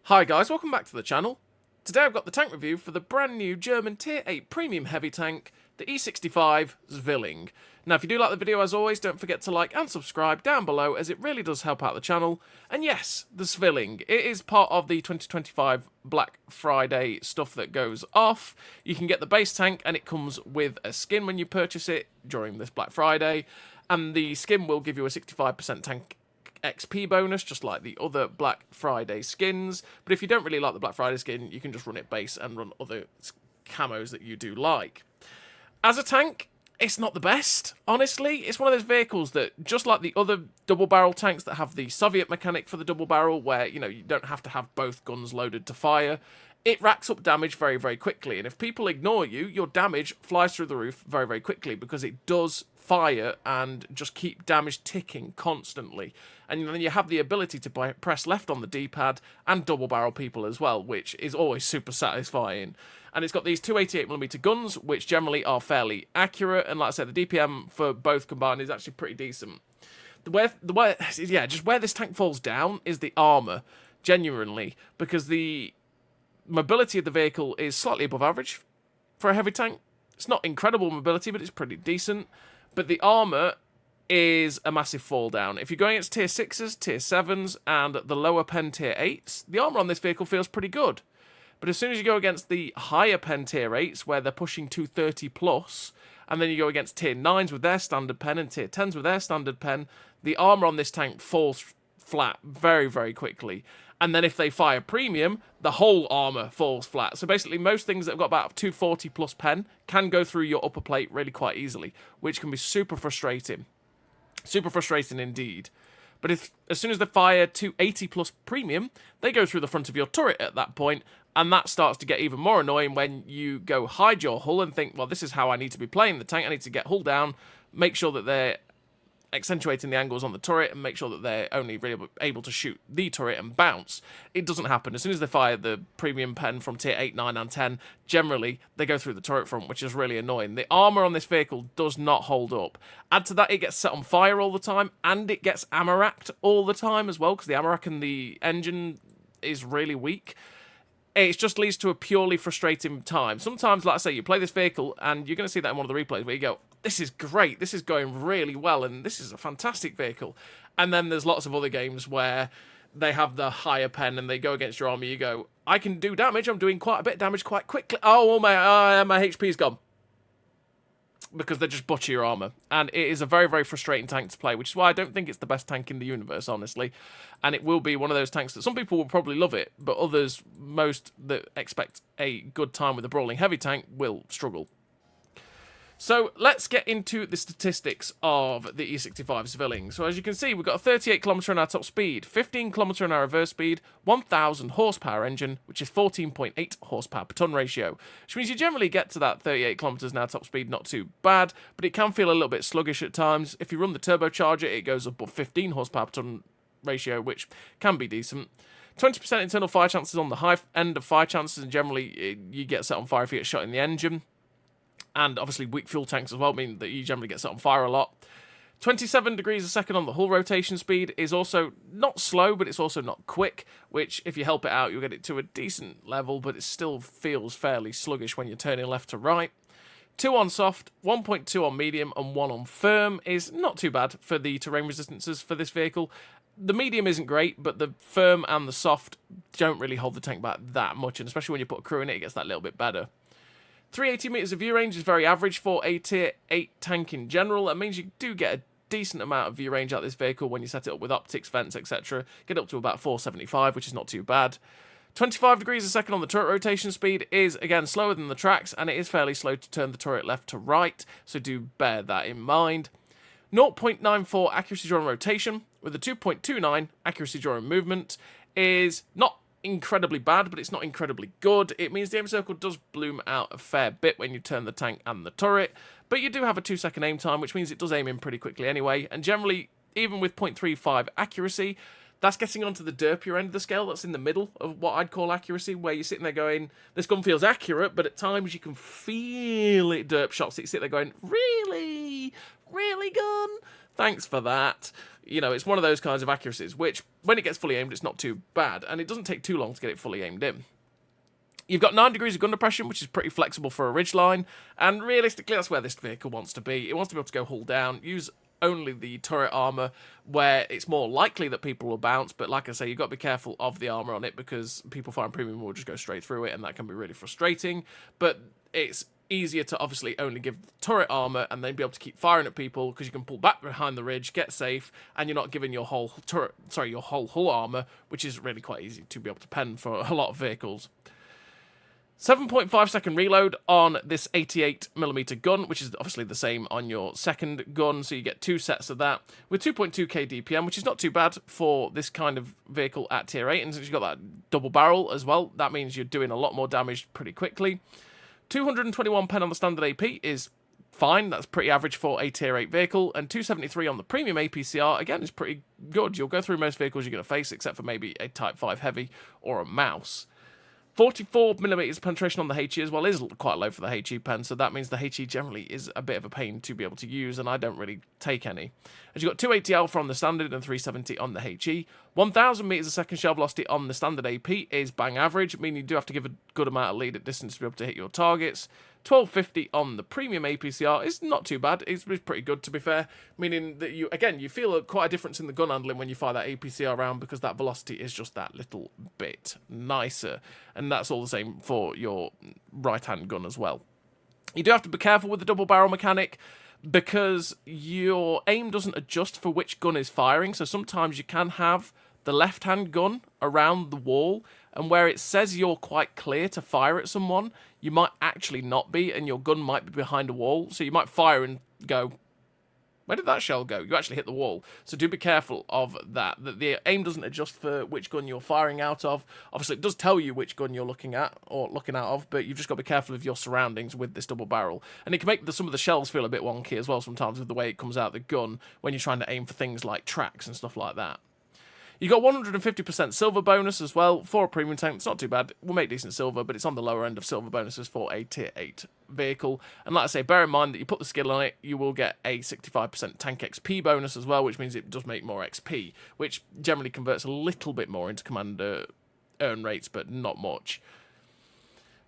Hi guys, welcome back to the channel. Today I've got the tank review for the brand new German Tier 8 premium heavy tank, the E65 Zwilling. Now if you do like the video, as always, don't forget to like and subscribe down below, as it really does help out the channel. And yes, the Zwilling, it is part of the 2025 Black Friday stuff that goes off. You can get the base tank and it comes with a skin when you purchase it during this Black Friday. And the skin will give you a 65% tank XP bonus, just like the other Black Friday skins. But if you don't really like the Black Friday skin, you can just run it base and run other camos that you do like. As a tank, it's not the best, honestly. It's one of those vehicles that, just like the other double barrel tanks that have the Soviet mechanic for the double barrel, where, you know, you don't have to have both guns loaded to fire, it racks up damage very, very quickly. And if people ignore you, your damage flies through the roof very, very quickly, because it does fire and just keep damage ticking constantly. And then you have the ability to press left on the D-pad and double barrel people as well, which is always super satisfying. And it's got these 288mm guns, which generally are fairly accurate, and like I said, the DPM for both combined is actually pretty decent. Just where this tank falls down is the armour, genuinely, because the mobility of the vehicle is slightly above average for a heavy tank. It's not incredible mobility, but it's pretty decent. But the armour is a massive fall down. If you're going against tier 6s, tier 7s, and the lower pen tier 8s, the armour on this vehicle feels pretty good. But as soon as you go against the higher pen tier 8s, where they're pushing 230 plus, and then you go against tier 9s with their standard pen and tier 10s with their standard pen, the armour on this tank falls flat very, very quickly. And then if they fire premium, the whole armour falls flat. So basically, most things that have got about 240 plus pen can go through your upper plate really quite easily, which can be super frustrating. Super frustrating indeed. But if as soon as they fire 280 plus premium, they go through the front of your turret at that point, and that starts to get even more annoying when you go hide your hull and think, well, this is how I need to be playing the tank. I need to get hull down, make sure that they're accentuating the angles on the turret, and make sure that they're only really able to shoot the turret and bounce. It doesn't happen. As soon as they fire the premium pen from tier 8, 9, and 10, generally, they go through the turret front, which is really annoying. The armour on this vehicle does not hold up. Add to that, it gets set on fire all the time, and it gets ammo racked all the time as well, because the ammo rack in the engine is really weak. It just leads to a purely frustrating time. Sometimes, like I say, you play this vehicle, and you're going to see that in one of the replays, where you go, this is great, this is going really well, and this is a fantastic vehicle. And then there's lots of other games where they have the higher pen, and they go against your army, you go, I can do damage, I'm doing quite a bit of damage quite quickly. Oh, my HP's gone. Because they just butcher your armour. And it is a very, very frustrating tank to play, which is why I don't think it's the best tank in the universe, honestly. And it will be one of those tanks that some people will probably love it, but others, most that expect a good time with a brawling heavy tank, will struggle. So let's get into the statistics of the E65 Zwilling. So as you can see, we've got a 38 km/h top speed, 15 km/h reverse speed, 1000 horsepower engine, which is 14.8 horsepower per ton ratio, which means you generally get to that 38 km/h top speed not too bad, but it can feel a little bit sluggish at times. If you run the turbocharger, it goes above 15 horsepower per ton ratio, which can be decent. 20% internal fire chances on the high end of fire chances, and generally you get set on fire if you get shot in the engine. And obviously weak fuel tanks as well mean that you generally get set on fire a lot. 27 degrees a second on the hull rotation speed is also not slow, but it's also not quick, which if you help it out, you'll get it to a decent level, but it still feels fairly sluggish when you're turning left to right. 2 on soft, 1.2 on medium, and 1 on firm is not too bad for the terrain resistances for this vehicle. The medium isn't great, but the firm and the soft don't really hold the tank back that much, and especially when you put a crew in it, it gets that little bit better. 380 metres of view range is very average for a tier 8 tank in general. That means you do get a decent amount of view range out of this vehicle when you set it up with optics, vents, etc. Get up to about 475, which is not too bad. 25 degrees a second on the turret rotation speed is, again, slower than the tracks, and it is fairly slow to turn the turret left to right, so do bear that in mind. 0.94 accuracy during rotation, with a 2.29 accuracy during movement, is not incredibly bad, but it's not incredibly good. It means the aim circle does bloom out a fair bit when you turn the tank and the turret, but you do have a 2-second aim time, which means it does aim in pretty quickly anyway, and generally, even with 0.35 accuracy, that's getting onto the derpier end of the scale. That's in the middle of what I'd call accuracy, where you're sitting there going, this gun feels accurate, but at times you can feel it derp shots. You sit there going, really? Really, gun? Thanks for that. You know, it's one of those kinds of accuracies, which, when it gets fully aimed, it's not too bad, and it doesn't take too long to get it fully aimed in. You've got 9 degrees of gun depression, which is pretty flexible for a ridgeline, and realistically, that's where this vehicle wants to be. It wants to be able to go hull down, use only the turret armour, where it's more likely that people will bounce, but like I say, you've got to be careful of the armour on it, because people firing premium will just go straight through it, and that can be really frustrating, but it's easier to obviously only give turret armor and then be able to keep firing at people, because you can pull back behind the ridge, get safe, and you're not giving your whole your whole hull armor, which is really quite easy to be able to pen for a lot of vehicles. 7.5 second reload on this 88mm gun, which is obviously the same on your second gun, so you get 2 sets of that, with 2.2k DPM, which is not too bad for this kind of vehicle at tier 8, and since you've got that double barrel as well, that means you're doing a lot more damage pretty quickly. 221 pen on the standard AP is fine, that's pretty average for a tier 8 vehicle, and 273 on the premium APCR, again, is pretty good. You'll go through most vehicles you're going to face, except for maybe a Type 5 Heavy or a Mouse. 44mm penetration on the HE as well is quite low for the HE pen, so that means the HE generally is a bit of a pain to be able to use, and I don't really take any. As you've got 280 alpha on the standard and 370 on the HE. 1000 meters a second shell velocity on the standard AP is bang average, meaning you do have to give a good amount of lead at distance to be able to hit your targets. 1250 on the premium APCR is not too bad. It's pretty good, to be fair, meaning that you feel quite a difference in the gun handling when you fire that APCR round, because that velocity is just that little bit nicer, and that's all the same for your right-hand gun as well. You do have to be careful with the double barrel mechanic, because your aim doesn't adjust for which gun is firing, so sometimes you can have the left-hand gun around the wall, and where it says you're quite clear to fire at someone, you might actually not be, and your gun might be behind a wall, so you might fire and go, where did that shell go? You actually hit the wall, so do be careful of that the aim doesn't adjust for which gun you're firing out of. Obviously, it does tell you which gun you're looking at, or looking out of, but you've just got to be careful of your surroundings with this double barrel, and it can make some of the shells feel a bit wonky as well sometimes with the way it comes out of the gun when you're trying to aim for things like tracks and stuff like that. You got 150% silver bonus as well for a premium tank. It's not too bad. We'll make decent silver, but it's on the lower end of silver bonuses for a tier 8 vehicle. And like I say, bear in mind that you put the skill on it, you will get a 65% tank XP bonus as well, which means it does make more XP, which generally converts a little bit more into commander earn rates, but not much.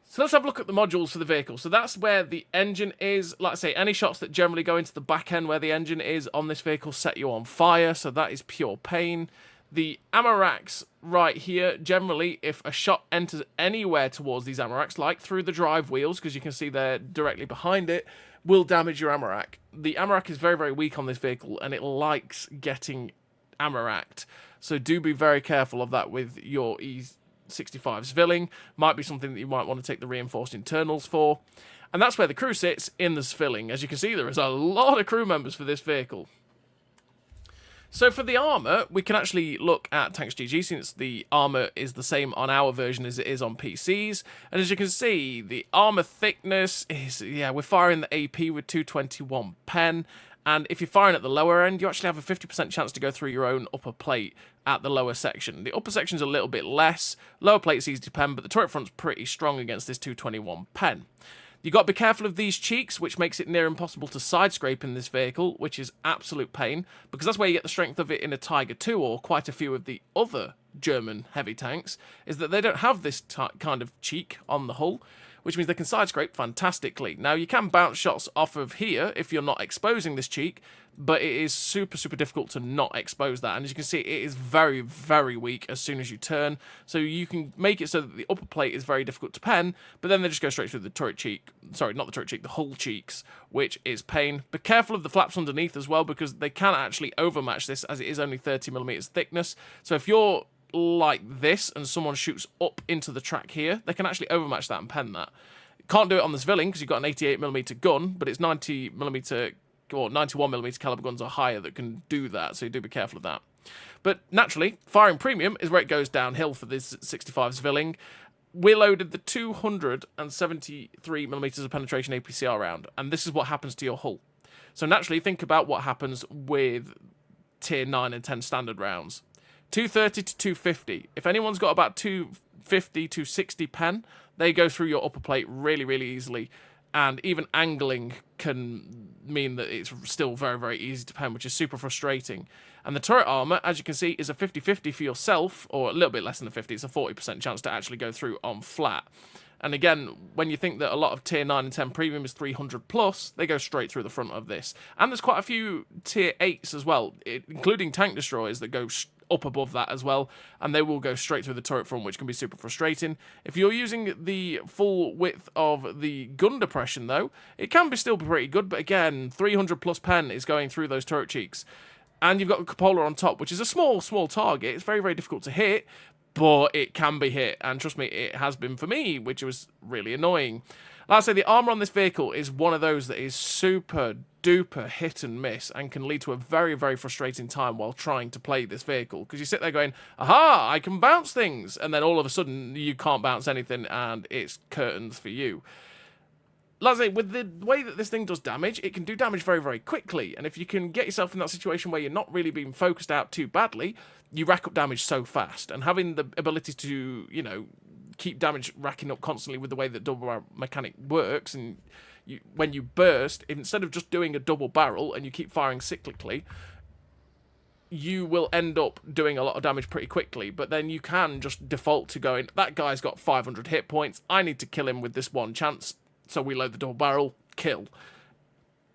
So let's have a look at the modules for the vehicle. So that's where the engine is. Like I say, any shots that generally go into the back end where the engine is on this vehicle set you on fire, so that is pure pain. The ammo racks right here, generally, if a shot enters anywhere towards these ammo racks, like through the drive wheels, because you can see they're directly behind it, will damage your ammo rack. The ammo rack is very, very weak on this vehicle, and it likes getting ammo racked. So do be very careful of that with your E65 Zwilling. Might be something that you might want to take the reinforced internals for. And that's where the crew sits, in the Zwilling. As you can see, there is a lot of crew members for this vehicle. So for the armour, we can actually look at Tanks GG, since the armour is the same on our version as it is on PCs. And as you can see, the armour thickness is, we're firing the AP with 221 pen. And if you're firing at the lower end, you actually have a 50% chance to go through your own upper plate at the lower section. The upper section's a little bit less, lower plate's easy to pen, but the turret front's pretty strong against this 221 pen. You've got to be careful of these cheeks, which makes it near impossible to side scrape in this vehicle, which is absolute pain, because that's where you get the strength of it in a Tiger 2 or quite a few of the other German heavy tanks, is that they don't have this kind of cheek on the hull, which means they can side scrape fantastically. Now, you can bounce shots off of here if you're not exposing this cheek, but it is super, super difficult to not expose that. And as you can see, it is very, very weak as soon as you turn. So you can make it so that the upper plate is very difficult to pen, but then they just go straight through the turret cheek. Sorry, not the turret cheek, the hull cheeks, which is pain. Be careful of the flaps underneath as well, because they can actually overmatch this, as it is only 30mm thickness. So if you're like this and someone shoots up into the track here, they can actually overmatch that and pen that. Can't do it on the Zwilling because you've got an 88mm gun, but it's 90mm or 91mm caliber guns or higher that can do that, so you do be careful of that. But naturally, firing premium is where it goes downhill for this 65 Zwilling. We loaded the 273mm of penetration APCR round, and this is what happens to your hull. So naturally, think about what happens with tier 9 and 10 standard rounds. 230 to 250. If anyone's got about 250, 260 pen, they go through your upper plate really, really easily. And even angling can mean that it's still very, very easy to pen, which is super frustrating. And the turret armor, as you can see, is a 50-50 for yourself, or a little bit less than a 50. It's a 40% chance to actually go through on flat. And again, when you think that a lot of tier 9 and 10 premium is 300 plus, they go straight through the front of this. And there's quite a few tier 8s as well, including tank destroyers that go up above that as well, and they will go straight through the turret front, which can be super frustrating. If you're using the full width of the gun depression, though, it can be still pretty good, but again, 300 plus pen is going through those turret cheeks. And you've got the cupola on top, which is a small target. It's very, very difficult to hit, but it can be hit, and trust me, it has been for me, which was really annoying. Like I say, the armor on this vehicle is one of those that is super duper hit and miss, and can lead to a very, very frustrating time while trying to play this vehicle, because you sit there going, aha, I can bounce things, and then all of a sudden you can't bounce anything, and it's curtains for you. Like I say, with the way that this thing does damage, it can do damage very, very quickly, and if you can get yourself in that situation where you're not really being focused out too badly, you rack up damage so fast, and having the ability to, you know, keep damage racking up constantly with the way that double barrel mechanic works, and when you burst, instead of just doing a double barrel and you keep firing cyclically, you will end up doing a lot of damage pretty quickly, but then you can just default to going, that guy's got 500 hit points, I need to kill him with this one chance, so we load the double barrel, kill.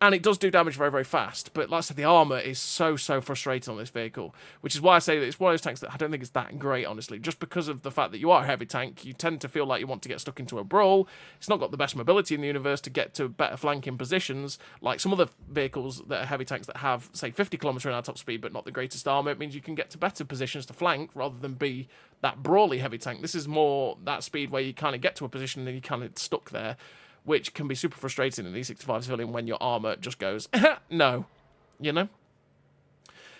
And it does do damage very, very fast. But like I said, the armor is so frustrating on this vehicle. Which is why I say that it's one of those tanks that I don't think it's that great, honestly. Just because of the fact that you are a heavy tank, you tend to feel like you want to get stuck into a brawl. It's not got the best mobility in the universe to get to better flanking positions. Like some other vehicles that are heavy tanks that have, say, 50 kilometer an hour top speed, but not the greatest armor. It means you can get to better positions to flank, rather than be that brawly heavy tank. This is more that speed where you kind of get to a position and you kind of stuck there, which can be super frustrating in E65 Zwilling when your armor just goes, no, you know?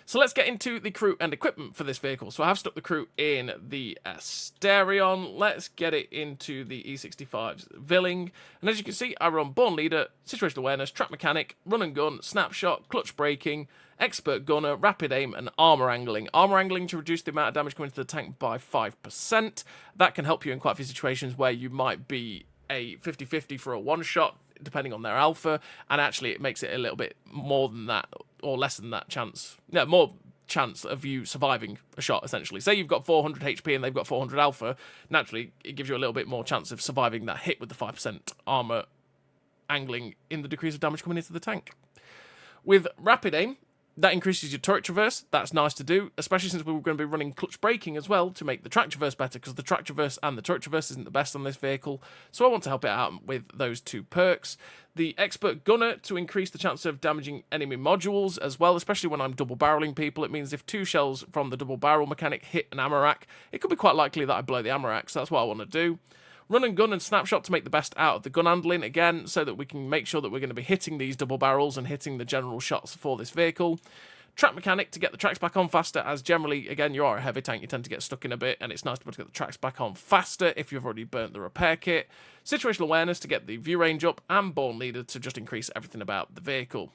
So let's get into the crew and equipment for this vehicle. So I have stuck the crew in the Asterion. Let's get it into the E65 Zwilling. And as you can see, I run Born Leader, Situational Awareness, Track Mechanic, Run and Gun, Snapshot, Clutch Braking, Expert Gunner, Rapid Aim, and Armour Angling. Armour Angling to reduce the amount of damage coming into the tank by 5%. That can help you in quite a few situations where you might be a 50-50 for a one-shot, depending on their alpha, and actually it makes it a little bit more than that, or less than that chance. Yeah, more chance of you surviving a shot, essentially. Say you've got 400 HP and they've got 400 alpha, naturally it gives you a little bit more chance of surviving that hit with the 5% armor angling in the decrease of damage coming into the tank. With Rapid Aim, that increases your turret traverse. That's nice to do, especially since we're going to be running clutch braking as well to make the track traverse better, because the track traverse and the turret traverse isn't the best on this vehicle, so I want to help it out with those two perks. The Expert Gunner to increase the chance of damaging enemy modules as well, especially when I'm double barreling people. It means if 2 shells from the double barrel mechanic hit an ammo rack, it could be quite likely that I blow the ammo rack, so that's what I want to do. Run and Gun and Snapshot to make the best out of the gun handling, again, so that we can make sure that we're going to be hitting these double barrels and hitting the general shots for this vehicle. Track Mechanic to get the tracks back on faster, as generally, again, you are a heavy tank, you tend to get stuck in a bit, and it's nice to be able to get the tracks back on faster if you've already burnt the repair kit. Situational Awareness to get the view range up, and Born Leader to just increase everything about the vehicle.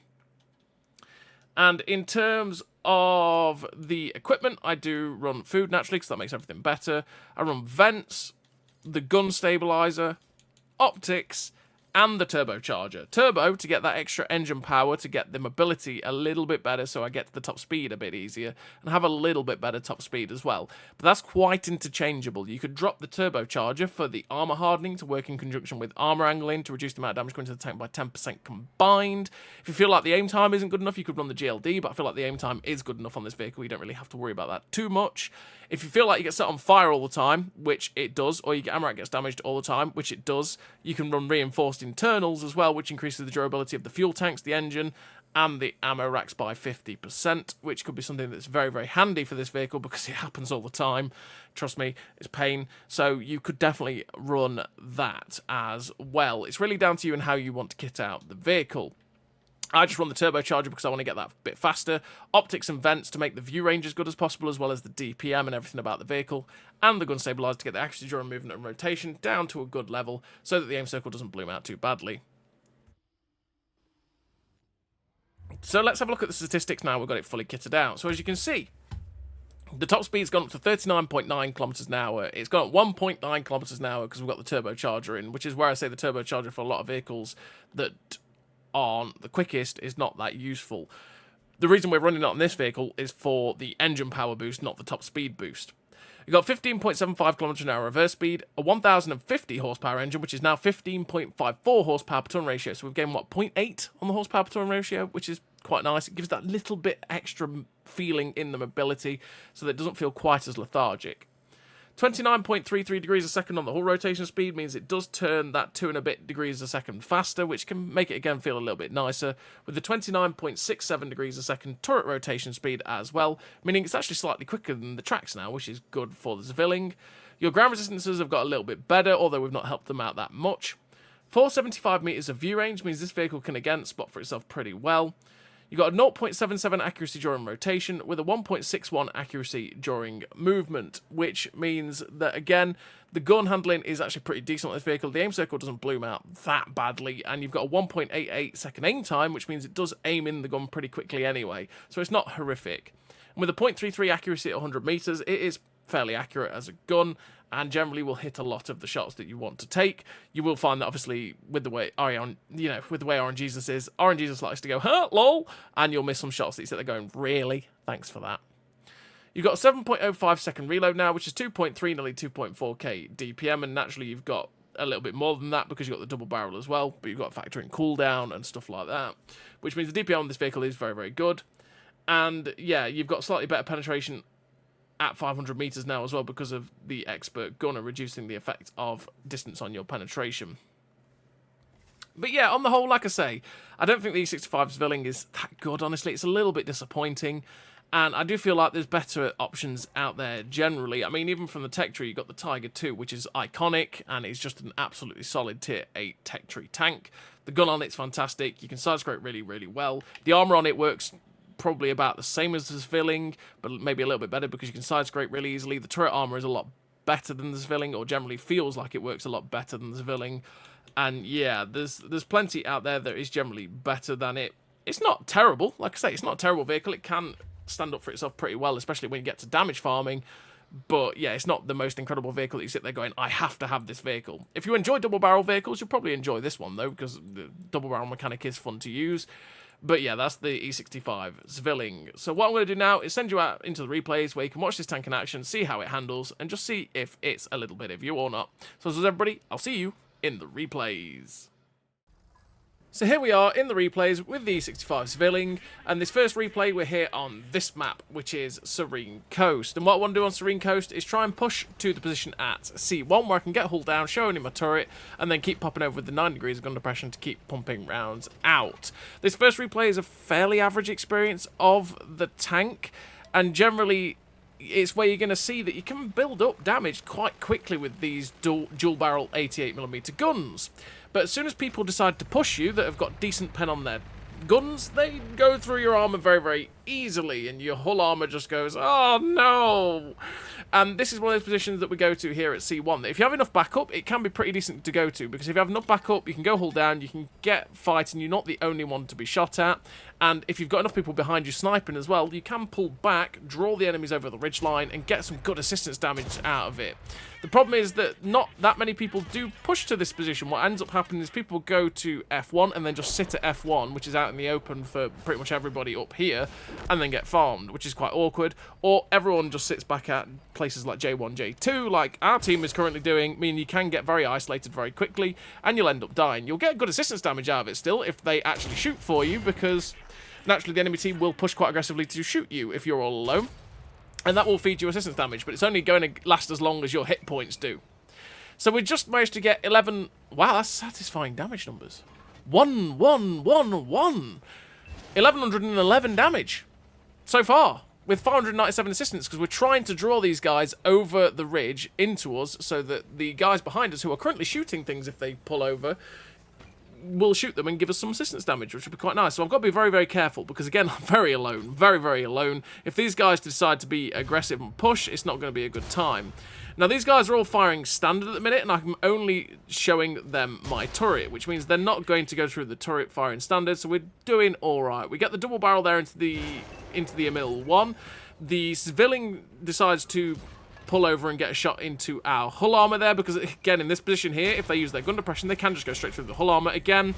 And in terms of the equipment, I do run food, naturally, because that makes everything better. I run vents, the gun stabilizer, optics, and the turbocharger. Turbo to get that extra engine power, to get the mobility a little bit better, so I get to the top speed a bit easier, and have a little bit better top speed as well. But that's quite interchangeable. You could drop the turbocharger for the armor hardening to work in conjunction with armor angling to reduce the amount of damage going to the tank by 10% combined. If you feel like the aim time isn't good enough, you could run the GLD, but I feel like the aim time is good enough on this vehicle. You don't really have to worry about that too much. If you feel like you get set on fire all the time, which it does, or your ammo rack gets damaged all the time, which it does, you can run reinforced internals as well, which increases the durability of the fuel tanks, the engine, and the ammo racks by 50%, which could be something that's very, very handy for this vehicle because it happens all the time. Trust me, it's pain. So you could definitely run that as well. It's really down to you and how you want to kit out the vehicle. I just run the turbocharger because I want to get that bit faster. Optics and vents to make the view range as good as possible, as well as the DPM and everything about the vehicle. And the gun stabilizer to get the accuracy during movement and rotation down to a good level so that the aim circle doesn't bloom out too badly. So let's have a look at the statistics now we've got it fully kitted out. So as you can see, the top speed's gone up to 39.9 kilometers an hour. It's gone up 1.9 kilometers an hour because we've got the turbocharger in, which is where I say the turbocharger for a lot of vehicles that aren't the quickest is not that useful. The reason we're running it on this vehicle is for the engine power boost, not the top speed boost. You've got 15.75 kilometers an hour reverse speed, a 1050 horsepower engine, which is now 15.54 horsepower per ton ratio. So we've gained, what, 0.8 on the horsepower per ton ratio, which is quite nice. It gives that little bit extra feeling in the mobility so that it doesn't feel quite as lethargic. 29.33 degrees a second on the hull rotation speed means it does turn that 2 and a bit degrees a second faster, which can make it again feel a little bit nicer, with the 29.67 degrees a second turret rotation speed as well, meaning it's actually slightly quicker than the tracks now, which is good for the Zwilling. Your ground resistances have got a little bit better, although we've not helped them out that much. 475 meters of view range means this vehicle can again spot for itself pretty well. You've got a 0.77 accuracy during rotation with a 1.61 accuracy during movement, which means that, again, the gun handling is actually pretty decent on this vehicle. The aim circle doesn't bloom out that badly, and you've got a 1.88 second aim time, which means it does aim in the gun pretty quickly anyway, so it's not horrific. And with a 0.33 accuracy at 100 meters, it is fairly accurate as a gun, and generally will hit a lot of the shots that you want to take. You will find that obviously with the way with the way RNGesus is, RNGesus likes to go, huh, lol, and you'll miss some shots that you sit there going, really? Thanks for that. You've got a 7.05 second reload now, which is 2.3, nearly 2.4k DPM, and naturally you've got a little bit more than that because you've got the double barrel as well, but you've got to factor in cooldown and stuff like that, which means the DPM on this vehicle is very, very good. And yeah, you've got slightly better penetration at 500 meters now as well because of the expert gunner reducing the effect of distance on your penetration. But yeah, on the whole, like I say, I don't think the E65 Zwilling is that good, honestly. It's a little bit disappointing, and I do feel like there's better options out there generally. I mean, even from the tech tree, you've got the Tiger 2, which is iconic, and it's just an absolutely solid tier 8 tech tree tank. The gun on it's fantastic. You can side-scrape really, really well. The armor on it works probably about the same as the Zwilling, but maybe a little bit better because you can side-scrape really easily. The turret armor is a lot better than the Zwilling, or generally feels like it works a lot better than the Zwilling. And yeah, there's plenty out there that is generally better than it. It's not terrible. Like I say, it's not a terrible vehicle. It can stand up for itself pretty well, especially when you get to damage farming. But yeah, it's not the most incredible vehicle that you sit there going, I have to have this vehicle. If you enjoy double barrel vehicles, you'll probably enjoy this one though, because the double barrel mechanic is fun to use. But yeah, that's the E65 Zwilling. So what I'm going to do now is send you out into the replays where you can watch this tank in action, see how it handles, and just see if it's a little bit of you or not. So as everybody, I'll see you in the replays. So here we are in the replays with the E65 Zwilling, and this first replay we're here on this map, which is Serene Coast. And what I want to do on Serene Coast is try and push to the position at C1 where I can get hull down, showing in my turret, and then keep popping over with the 9 degrees of gun depression to keep pumping rounds out. This first replay is a fairly average experience of the tank, and generally it's where you're going to see that you can build up damage quite quickly with these dual barrel 88mm guns. But as soon as people decide to push you that have got decent pen on their guns, they go through your armor very, very easily, and your hull armor just goes, oh no! And this is one of those positions that we go to here at C1. If you have enough backup, it can be pretty decent to go to, because if you have enough backup, you can go hull down, you can get fighting, you're not the only one to be shot at, and if you've got enough people behind you sniping as well, you can pull back, draw the enemies over the ridgeline, and get some good assistance damage out of it. The problem is that not that many people do push to this position. What ends up happening is people go to F1 and then just sit at F1, which is out in the open for pretty much everybody up here, and then get farmed, which is quite awkward. Or everyone just sits back at places like J1, J2, like our team is currently doing, meaning you can get very isolated very quickly, and you'll end up dying. You'll get good assistance damage out of it still if they actually shoot for you, because naturally the enemy team will push quite aggressively to shoot you if you're all alone. And that will feed you assistance damage, but it's only going to last as long as your hit points do. So we just managed to get 11... Wow, that's satisfying damage numbers. 1111 damage so far, with 597 assistance, because we're trying to draw these guys over the ridge into us so that the guys behind us who are currently shooting things if they pull over will shoot them and give us some assistance damage, which would be quite nice. So I've got to be very, very careful, because again, I'm very alone, very, very alone. If these guys decide to be aggressive and push, it's not going to be a good time. Now, these guys are all firing standard at the minute, and I'm only showing them my turret, which means they're not going to go through the turret firing standard, so we're doing all right. We get the double barrel there into the middle one. The Zwilling decides to pull over and get a shot into our hull armor there, because, again, in this position here, if they use their gun depression, they can just go straight through the hull armor. Again,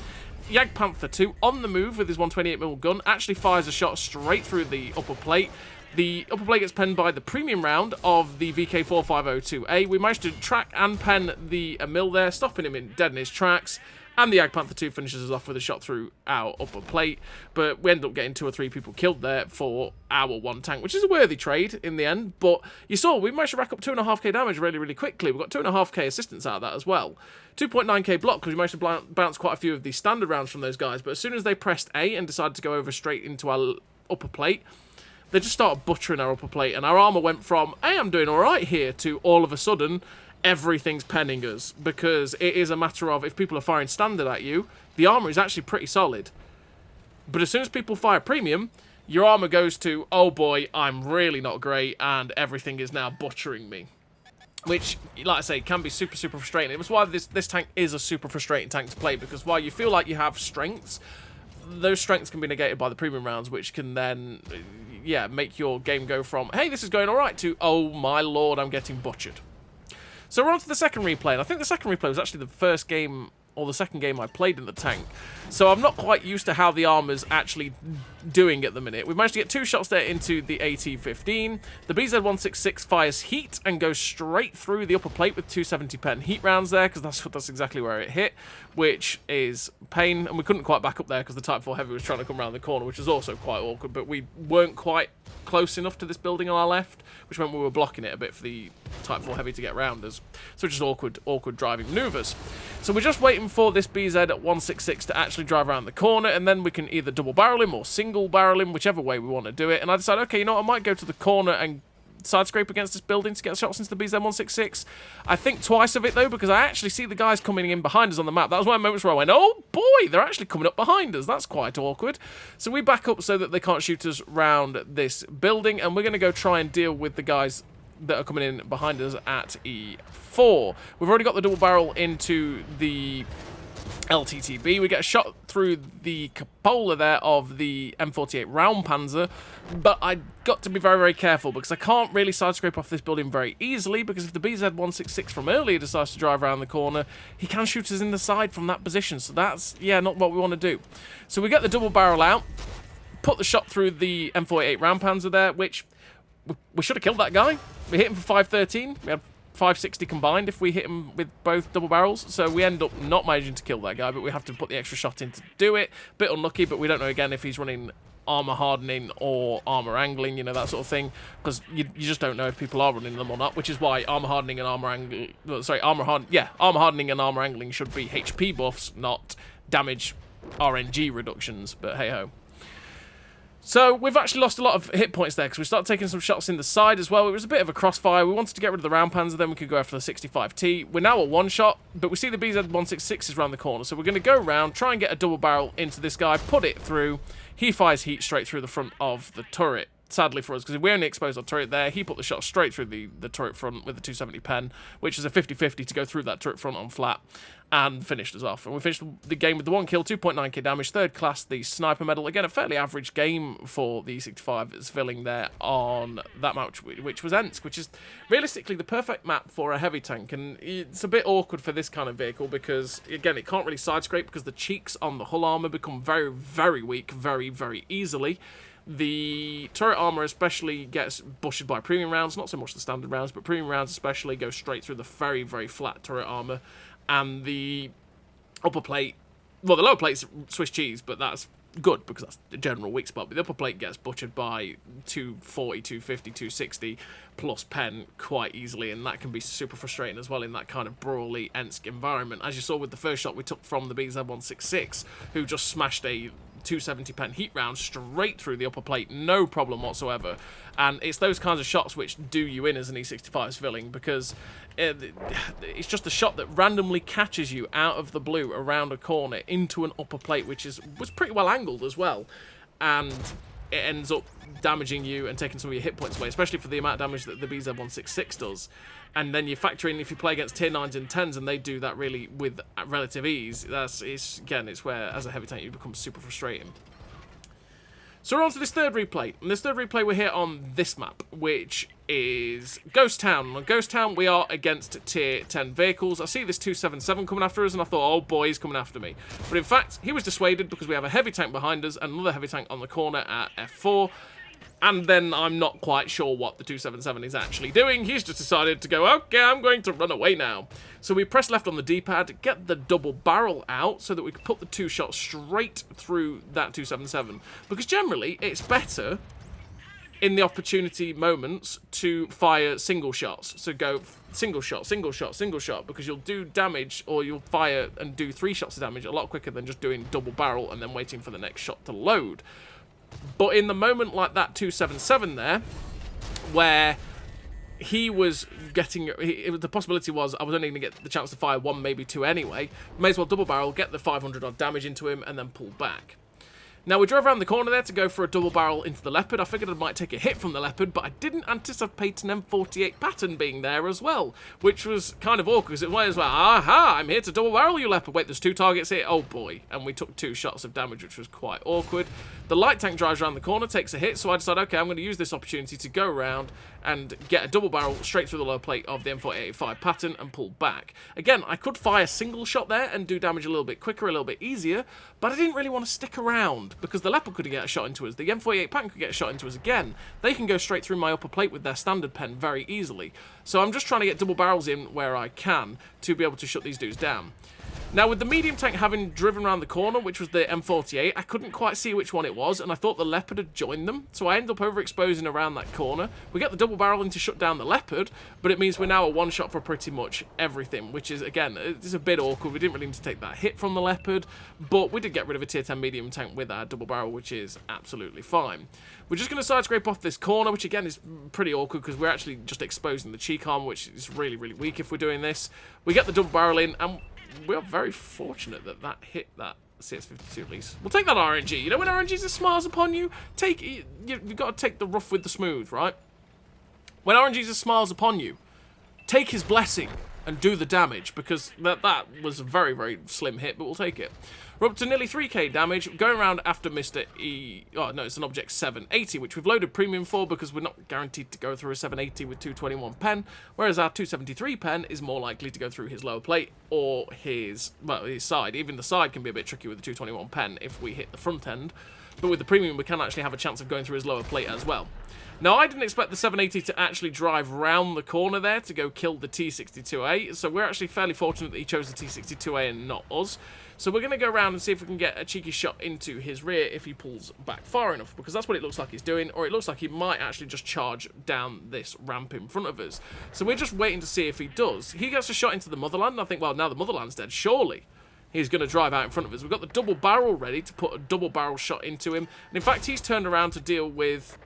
Jagdpanther 2 on the move with his 128mm gun actually fires a shot straight through the upper plate. The upper plate gets penned by the premium round of the VK4502A. We managed to track and pen the mill there, stopping him dead in his tracks. And the Jagdpanther 2 finishes us off with a shot through our upper plate. But we end up getting 2 or 3 people killed there for our 1 tank, which is a worthy trade in the end. But you saw, we managed to rack up 2.5k damage really, really quickly. We got 2.5k assistance out of that as well. 2.9k block, because we managed to bounce quite a few of the standard rounds from those guys. But as soon as they pressed A and decided to go over straight into our upper plate, they just started butchering our upper plate. And our armor went from, hey, I'm doing all right here, to all of a sudden, everything's penning us, because it is a matter of, if people are firing standard at you, the armor is actually pretty solid. But as soon as people fire premium, your armor goes to, oh boy, I'm really not great, and everything is now butchering me. Which, like I say, can be super, super frustrating. It was why this tank is a super frustrating tank to play, because while you feel like you have strengths, those strengths can be negated by the premium rounds, which can then, yeah, make your game go from, hey, this is going alright, to, oh my lord, I'm getting butchered. So we're on to the second replay, and I think the second replay was actually the first game, or the second game I played in the tank. So I'm not quite used to how the armor's actually doing at the minute. We've managed to get 2 shots there into the AT-15. The BZ-166 fires heat and goes straight through the upper plate with 270 pen heat rounds there, because that's exactly where it hit, which is pain. And we couldn't quite back up there because the Type 4 Heavy was trying to come around the corner, which was also quite awkward, but we weren't quite close enough to this building on our left, which meant we were blocking it a bit for the Type 4 Heavy to get round us. So just awkward driving maneuvers. So we're just waiting for this BZ-166 to actually drive around the corner, and then we can either double barrel him or single barrel him, whichever way we want to do it. And I decided, okay, you know what, I might go to the corner and side scrape against this building to get shots into the BZ-166. I think twice of it, though, because I actually see the guys coming in behind us on the map. That was one of the moments where I went, oh boy, they're actually coming up behind us. That's quite awkward. So we back up so that they can't shoot us round this building, and we're going to go try and deal with the guys that are coming in behind us at E4. We've already got the double barrel into the LTTB. We get a shot through the cupola there of the M48 round panzer, but I got to be very, very careful, because I can't really side scrape off this building very easily, because if the BZ-166 from earlier decides to drive around the corner, he can shoot us in the side from that position. So that's, yeah, not what we want to do. So we get the double barrel out, put the shot through the M48 round panzer there, which we should have killed that guy. We hit him for 513. We had 560 combined if we hit him with both double barrels, so we end up not managing to kill that guy, but we have to put the extra shot in to do it. Bit unlucky, but we don't know again if he's running armor hardening or armor angling, you know, that sort of thing, because you just don't know if people are running them or not, which is why armor hardening and armor angling, armor hardening and armor angling should be HP buffs, not damage RNG reductions, but hey ho. So we've actually lost a lot of hit points there, because we started taking some shots in the side as well. It was a bit of a crossfire. We wanted to get rid of the round panzer, then we could go after the 65T. We're now at 1 shot, but we see the BZ-166 is around the corner, so we're going to go around, try and get a double barrel into this guy, put it through. He fires heat straight through the front of the turret. Sadly for us, because we only exposed our turret there, he put the shot straight through the turret front with the 270 pen, which is a 50-50 to go through that turret front on flat, and finished us off. And we finished the game with the 1 kill, 2.9k damage, 3rd class, the sniper medal. Again, a fairly average game for the E65 Zwilling there on that map, which was Ensk, which is realistically the perfect map for a heavy tank. And it's a bit awkward for this kind of vehicle, because, again, it can't really side scrape, because the cheeks on the hull armor become very, very weak very, very easily. The turret armor especially gets busted by premium rounds, not so much the standard rounds, but premium rounds especially go straight through the very, very flat turret armor. And the upper plate, well, the lower plate's Swiss cheese, but that's good, because that's the general weak spot. But the upper plate gets butchered by 240, 250, 260 plus pen quite easily, and that can be super frustrating as well in that kind of brawly Ensk environment. As you saw with the first shot we took from the BZ-166, who just smashed a 270 pen heat round straight through the upper plate, no problem whatsoever. And it's those kinds of shots which do you in as an E65 Zwilling, because it's just a shot that randomly catches you out of the blue around a corner into an upper plate, which was pretty well angled as well, and it ends up damaging you and taking some of your hit points away, especially for the amount of damage that the BZ-166 does. And then you factor in if you play against tier 9s and 10s and they do that really with relative ease, it's where, as a heavy tank, you become super frustrating. So we're on to this third replay, and this third replay we're here on this map, which is Ghost Town. On Ghost Town, we are against tier 10 vehicles. I see this 277 coming after us, and I thought, oh boy, he's coming after me. But in fact, he was dissuaded because we have a heavy tank behind us and another heavy tank on the corner at F4. And then I'm not quite sure what the 277 is actually doing. He's just decided to go, okay, I'm going to run away now. So we press left on the D-pad, get the double barrel out so that we can put the 2 shots straight through that 277. Because generally, it's better in the opportunity moments to fire single shots. So go single shot, single shot, single shot, because you'll do damage, or you'll fire and do 3 shots of damage a lot quicker than just doing double barrel and then waiting for the next shot to load. But in the moment like that 277 there, where he was getting... the possibility was I was only going to get the chance to fire 1, maybe 2 anyway. May as well double barrel, get the 500 odd damage into him, and then pull back. Now, we drove around the corner there to go for a double barrel into the Leopard. I figured I might take a hit from the Leopard, but I didn't anticipate an M48 pattern being there as well, which was kind of awkward, because it was like, aha, I'm here to double barrel you, Leopard. Wait, there's 2 targets here. Oh, boy. And we took 2 shots of damage, which was quite awkward. The light tank drives around the corner, takes a hit, so I decided, okay, I'm going to use this opportunity to go around and get a double barrel straight through the lower plate of the M485 pattern and pull back. Again, I could fire a single shot there and do damage a little bit quicker, a little bit easier, but I didn't really want to stick around because the Leopard could get a shot into us. The M48 pattern could get a shot into us again. They can go straight through my upper plate with their standard pen very easily. So I'm just trying to get double barrels in where I can to be able to shut these dudes down. Now, with the medium tank having driven around the corner, which was the M48, I couldn't quite see which one it was, and I thought the Leopard had joined them, so I ended up overexposing around that corner. We get the double barrel in to shut down the Leopard, but it means we're now a one-shot for pretty much everything, which is, again, it's a bit awkward. We didn't really need to take that hit from the Leopard, but we did get rid of a tier 10 medium tank with our double barrel, which is absolutely fine. We're just going to side scrape off this corner, which, again, is pretty awkward because we're actually just exposing the cheek arm, which is really, really weak if we're doing this. We get the double barrel in, and we are very fortunate that that hit that CS52 at least. We'll take that RNG. You know when RNGs are smiles upon you? You've got to take the rough with the smooth, right? When RNGs are smiles upon you, take his blessing and do the damage, because that was a very, very slim hit, but we'll take it. We're up to nearly 3k damage, going around after Mr. E... Oh, no, it's an Object 780, which we've loaded premium for because we're not guaranteed to go through a 780 with 221 pen, whereas our 273 pen is more likely to go through his lower plate or his side. Even the side can be a bit tricky with the 221 pen if we hit the front end, but with the premium we can actually have a chance of going through his lower plate as well. Now, I didn't expect the 780 to actually drive round the corner there to go kill the T62A, so we're actually fairly fortunate that he chose the T62A and not us. So we're going to go around and see if we can get a cheeky shot into his rear if he pulls back far enough, because that's what it looks like he's doing, or it looks like he might actually just charge down this ramp in front of us. So we're just waiting to see if he does. He gets a shot into the Motherland, and I think, well, now the Motherland's dead, surely he's going to drive out in front of us. We've got the double barrel ready to put a double barrel shot into him, and in fact, he's turned around to deal with...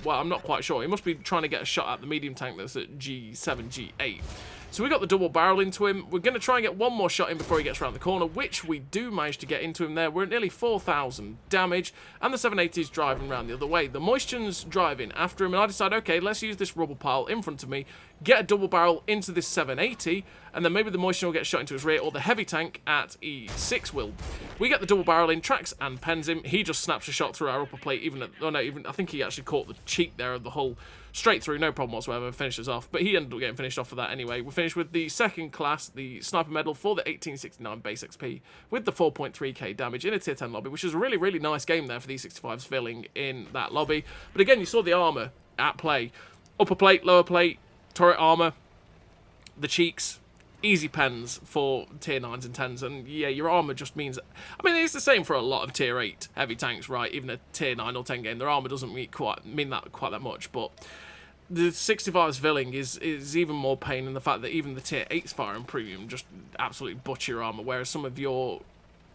Well, I'm not quite sure. He must be trying to get a shot at the medium tank that's at G7, G8. So we got the double barrel into him. We're going to try and get one more shot in before he gets around the corner, which we do manage to get into him there. We're at nearly 4,000 damage, and the 780's driving around the other way. The Moisture's driving after him, and I decide, okay, let's use this rubble pile in front of me, get a double barrel into this 780, and then maybe the Moisture will get shot into his rear, or the heavy tank at E6 will. We get the double barrel in, tracks and pens him. He just snaps a shot through our upper plate, I think he actually caught the cheek there of the hull straight through, no problem whatsoever, and finishes off. But he ended up getting finished off for that anyway. We finished with the second class, the Sniper Medal for the 1869 base XP, with the 4.3k damage in a tier 10 lobby, which is a really, really nice game there for the E65 Zwilling in that lobby. But again, you saw the armour at play. Upper plate, lower plate, turret armour, the cheeks, easy pens for tier 9s and 10s, and yeah, your armour just means... I mean, it's the same for a lot of tier 8 heavy tanks, right? Even a tier 9 or 10 game, their armour doesn't mean quite that much, but the 65 Zwilling is even more pain in the fact that even the tier 8's fire and premium just absolutely butcher your armour, whereas some of your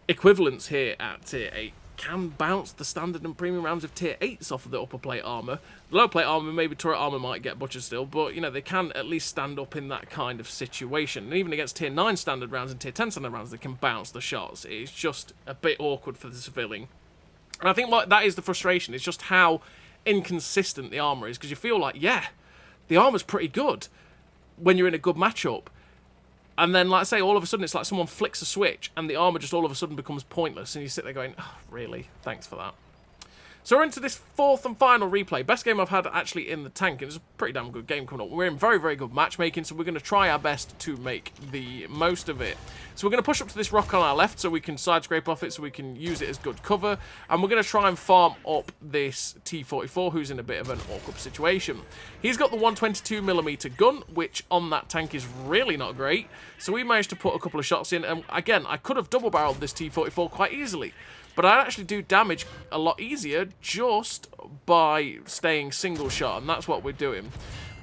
equivalents here at tier 8 can bounce the standard and premium rounds of tier 8s off of the upper plate armour. The lower plate armour, maybe turret armour might get butchered still, but, you know, they can at least stand up in that kind of situation. And even against tier 9 standard rounds and tier 10 standard rounds, they can bounce the shots. It's just a bit awkward for the Zwilling. And I think that is the frustration. It's just how inconsistent the armour is, because you feel like, yeah, the armour's pretty good when you're in a good matchup. And then, like I say, all of a sudden, it's like someone flicks a switch and the armour just all of a sudden becomes pointless. And you sit there going, oh, really? Thanks for that. So we're into this fourth and final replay. Best game I've had actually in the tank. It's a pretty damn good game coming up. We're in very, very good matchmaking, so we're going to try our best to make the most of it. So we're going to push up to this rock on our left so we can side scrape off it, so we can use it as good cover. And we're going to try and farm up this T-44, who's in a bit of an awkward situation. He's got the 122mm gun, which on that tank is really not great. So we managed to put a couple of shots in. And again, I could have double-barreled this T-44 quite easily. But I actually do damage a lot easier just by staying single shot, and that's what we're doing.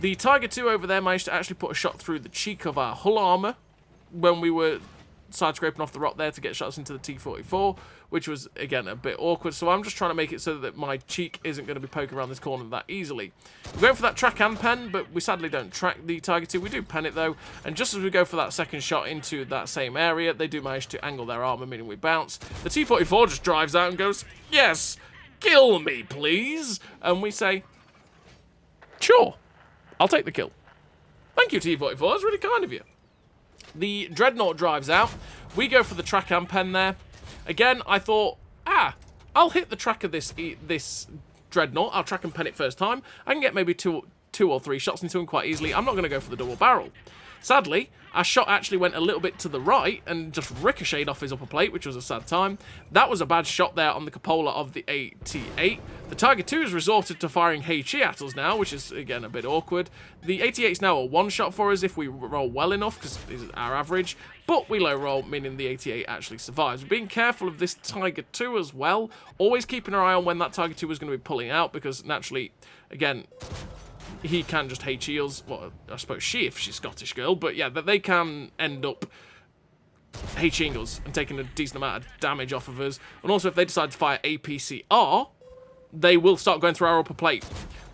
The Tiger 2 over there managed to actually put a shot through the cheek of our hull armour when we were side scraping off the rock there to get shots into the T-44, which was, again, a bit awkward. So I'm just trying to make it so that my cheek isn't going to be poking around this corner that easily. We're going for that track and pen, but we sadly don't track the Tiger 2. We do pen it, though. And just as we go for that second shot into that same area, they do manage to angle their armour, meaning we bounce. The T-44 just drives out and goes, "Yes, kill me, please." And we say, "Sure, I'll take the kill. Thank you, T-44. That's really kind of you." The Dreadnought drives out. We go for the track and pen there. Again, I thought, I'll hit the track of this Dreadnought. I'll track and pen it first time. I can get maybe two or three shots into him quite easily. I'm not going to go for the double barrel. Sadly, our shot actually went a little bit to the right and just ricocheted off his upper plate, which was a sad time. That was a bad shot there on the cupola of the 88. The Tiger 2 has resorted to firing HE at us now, which is, again, a bit awkward. The 88 is now a one-shot for us if we roll well enough, because it's our average. But we low roll, meaning the 88 actually survives. We're being careful of this Tiger 2 as well. Always keeping our eye on when that Tiger 2 is going to be pulling out, because naturally, again, he can just HE us. Well, I suppose she, if she's a Scottish girl. But yeah, that they can end up HEing us and taking a decent amount of damage off of us. And also, if they decide to fire APCR, they will start going through our upper plate,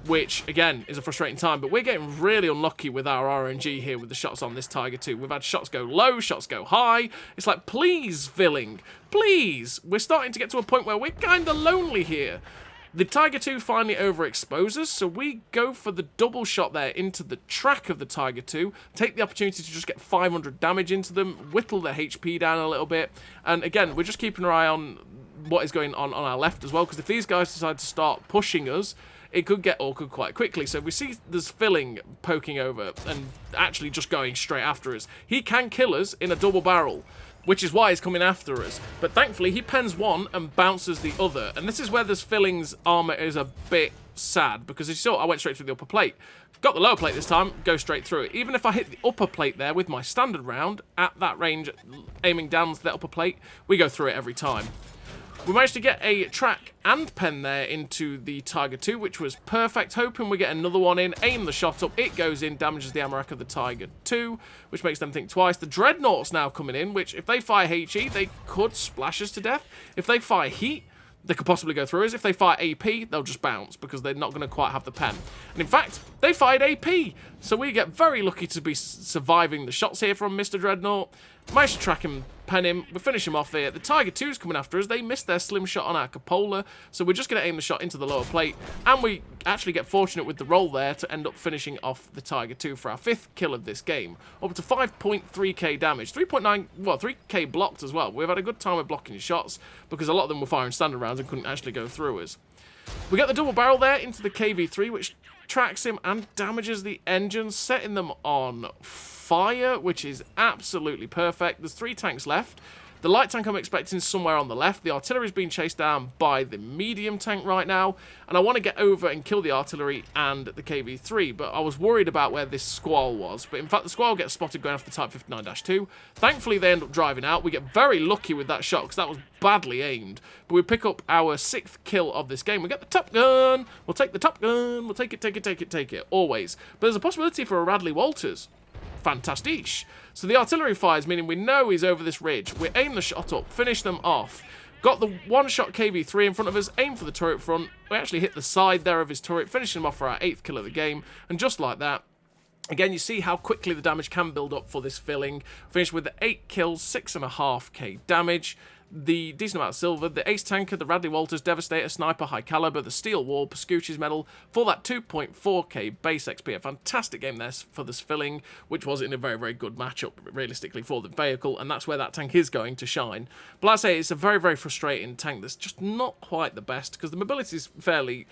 which, again, is a frustrating time. But we're getting really unlucky with our RNG here with the shots on this Tiger 2. We've had shots go low, shots go high. It's like, please, Zwilling, please. We're starting to get to a point where we're kind of lonely here. The Tiger 2 finally overexposes, so we go for the double shot there into the track of the Tiger 2, take the opportunity to just get 500 damage into them, whittle their HP down a little bit, and again, we're just keeping our eye on what is going on our left as well, because if these guys decide to start pushing us, it could get awkward quite quickly. So if we see there's Zwilling poking over and actually just going straight after us, he can kill us in a double barrel, which is why he's coming after us. But thankfully, he pens one and bounces the other. And this is where this Zwilling's armour is a bit sad, because as you saw, I went straight through the upper plate. Got the lower plate this time, go straight through it. Even if I hit the upper plate there with my standard round, at that range, aiming down to the upper plate, we go through it every time. We managed to get a track and pen there into the Tiger 2, which was perfect. Hoping we get another one in, aim the shot up, it goes in, damages the ammo rack of the Tiger 2, which makes them think twice. The Dreadnought's now coming in, which if they fire HE, they could splash us to death. If they fire heat, they could possibly go through us. If they fire AP, they'll just bounce, because they're not going to quite have the pen. And in fact, they fired AP, so we get very lucky to be surviving the shots here from Mr. Dreadnought. Managed to track him, pen him, we finish him off here. The Tiger 2's coming after us. They missed their slim shot on our cupola, so we're just going to aim the shot into the lower plate, and we actually get fortunate with the roll there to end up finishing off the Tiger 2 for our 5th kill of this game. Up to 5.3k damage, 3.9, well, 3k blocked as well. We've had a good time with blocking shots, because a lot of them were firing standard rounds and couldn't actually go through us. We get the double barrel there into the KV3, which tracks him and damages the engine, setting them on fire, which is absolutely perfect. There's 3 tanks left. The light tank I'm expecting somewhere on the left. The artillery is being chased down by the medium tank right now, and I want to get over and kill the artillery and the KV3, but I was worried about where this squall was. But in fact, the squall gets spotted going after the Type 59-2. Thankfully, they end up driving out. We get very lucky with that shot, because that was badly aimed. But we pick up our 6th kill of this game. We get the Top Gun. We'll take the Top Gun. We'll take it, always. But there's a possibility for a Radley Walters. Fantastiche. So the artillery fires, meaning we know he's over this ridge. We aim the shot up, finish them off. Got the one-shot KV3 in front of us, aim for the turret front. We actually hit the side there of his turret, finishing him off for our 8th kill of the game. And just like that, again, you see how quickly the damage can build up for this Zwilling. Finished with the 8 kills, 6.5k damage. the decent amount of silver, the Ace Tanker, the Radley Walters, Devastator, Sniper, High Caliber, the Steel Wall, Pascucci's Medal, for that 2.4k base XP. A fantastic game there for the Zwilling, which was in a very, very good matchup, realistically, for the vehicle, and that's where that tank is going to shine. But like I say, it's a very, very frustrating tank that's just not quite the best, because the mobility is fairly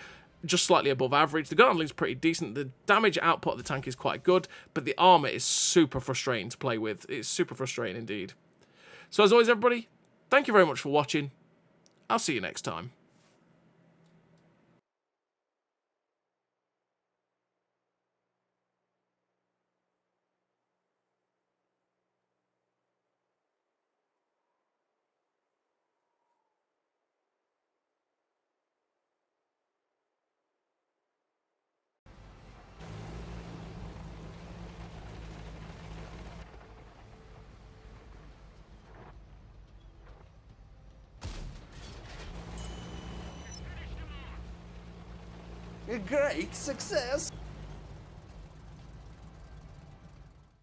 just slightly above average. The gun handling is pretty decent. The damage output of the tank is quite good, but the armor is super frustrating to play with. It's super frustrating indeed. So as always, everybody, thank you very much for watching. I'll see you next time. A great success!